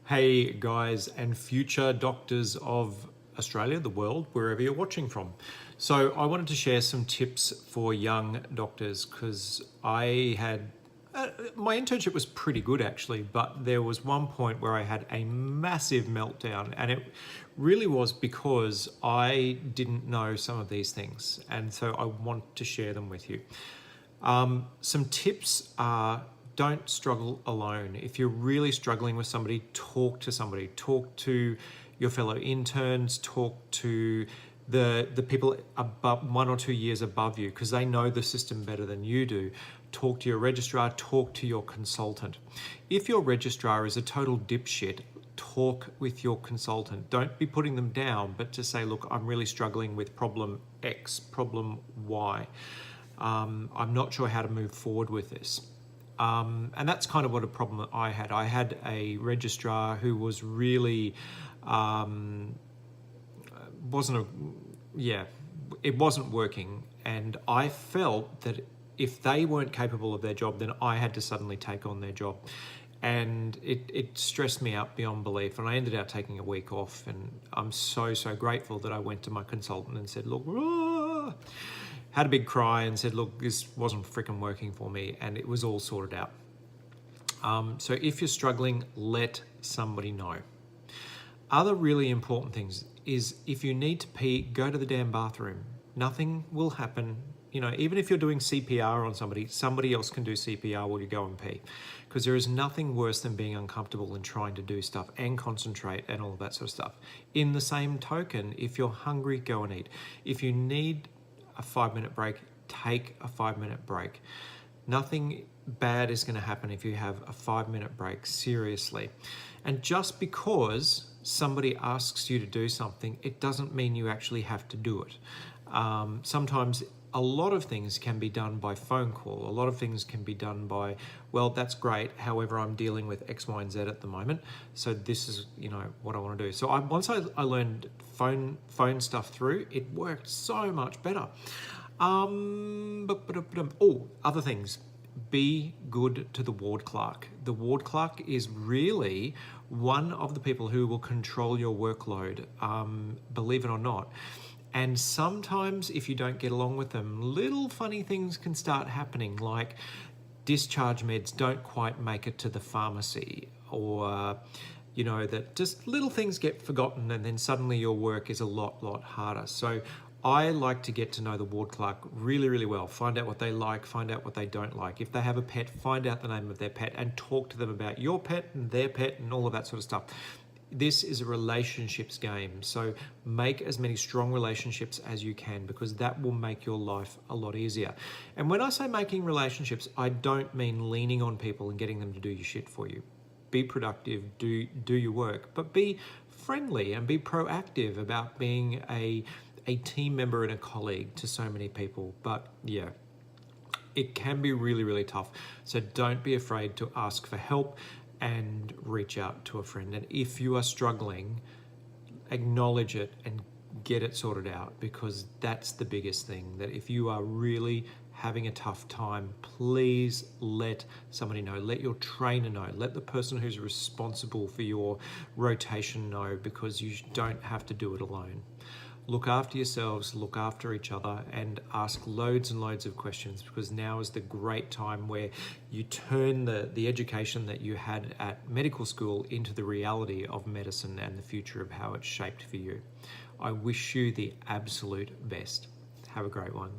Hey guys and future doctors of Australia, the world, wherever you're watching from. So I wanted to share some tips for young doctors because I had my internship was pretty good actually, but there was one point where I had a massive meltdown, and it really was because I didn't know some of these things, and so I want to share them with you. Some tips are: don't struggle alone. If you're really struggling with somebody, talk to somebody. Talk to your fellow interns, talk to the people above 1 or 2 years above you, because they know the system better than you do. Talk to your registrar, talk to your consultant. If your registrar is a total dipshit, talk with your consultant. Don't be putting them down, but just say, look, I'm really struggling with problem X, problem Y. I'm not sure how to move forward with this. And that's kind of what a problem that I had. I had a registrar who was really, it wasn't working. And I felt that if they weren't capable of their job, then I had to suddenly take on their job. And it stressed me out beyond belief. And I ended up taking a week off. And I'm so grateful that I went to my consultant and said, look, had a big cry and said, look, this wasn't freaking working for me, and it was all sorted out. So if you're struggling, let somebody know. Other really important things is, if you need to pee, go to the damn bathroom. Nothing will happen. You know, even if you're doing CPR on somebody else can do CPR while you go and pee, because there is nothing worse than being uncomfortable and trying to do stuff and concentrate and all of that sort of stuff. In the same token, if you're hungry, go and eat. If you need a 5-minute break, take a 5-minute break. Nothing bad is going to happen if you have a 5-minute break, seriously. And just because somebody asks you to do something, it doesn't mean you actually have to do it. Sometimes a lot of things can be done by phone call. A lot of things can be done by, well, that's great. However, I'm dealing with X, Y, and Z at the moment. So this is, what I want to do. So once I learned phone stuff through, it worked so much better. Other things. Be good to the ward clerk. The ward clerk is really one of the people who will control your workload, believe it or not. And sometimes if you don't get along with them, little funny things can start happening, like discharge meds don't quite make it to the pharmacy, or that just little things get forgotten, and then suddenly your work is a lot harder. So I like to get to know the ward clerk really well. Find out what they like, find out what they don't like. If they have a pet, find out the name of their pet and talk to them about your pet and their pet and all of that sort of stuff. This is a relationships game, so make as many strong relationships as you can, because that will make your life a lot easier. And when I say making relationships, I don't mean leaning on people and getting them to do your shit for you. Be productive, do your work, but be friendly and be proactive about being a team member and a colleague to so many people. But yeah, it can be really tough. So don't be afraid to ask for help and reach out to a friend. And if you are struggling, acknowledge it and get it sorted out, because that's the biggest thing. That if you are really having a tough time, please let somebody know. Let your trainer know. Let the person who's responsible for your rotation know, because you don't have to do it alone. Look after yourselves, look after each other, and ask loads and loads of questions, because now is the great time where you turn the education that you had at medical school into the reality of medicine and the future of how it's shaped for you. I wish you the absolute best. Have a great one.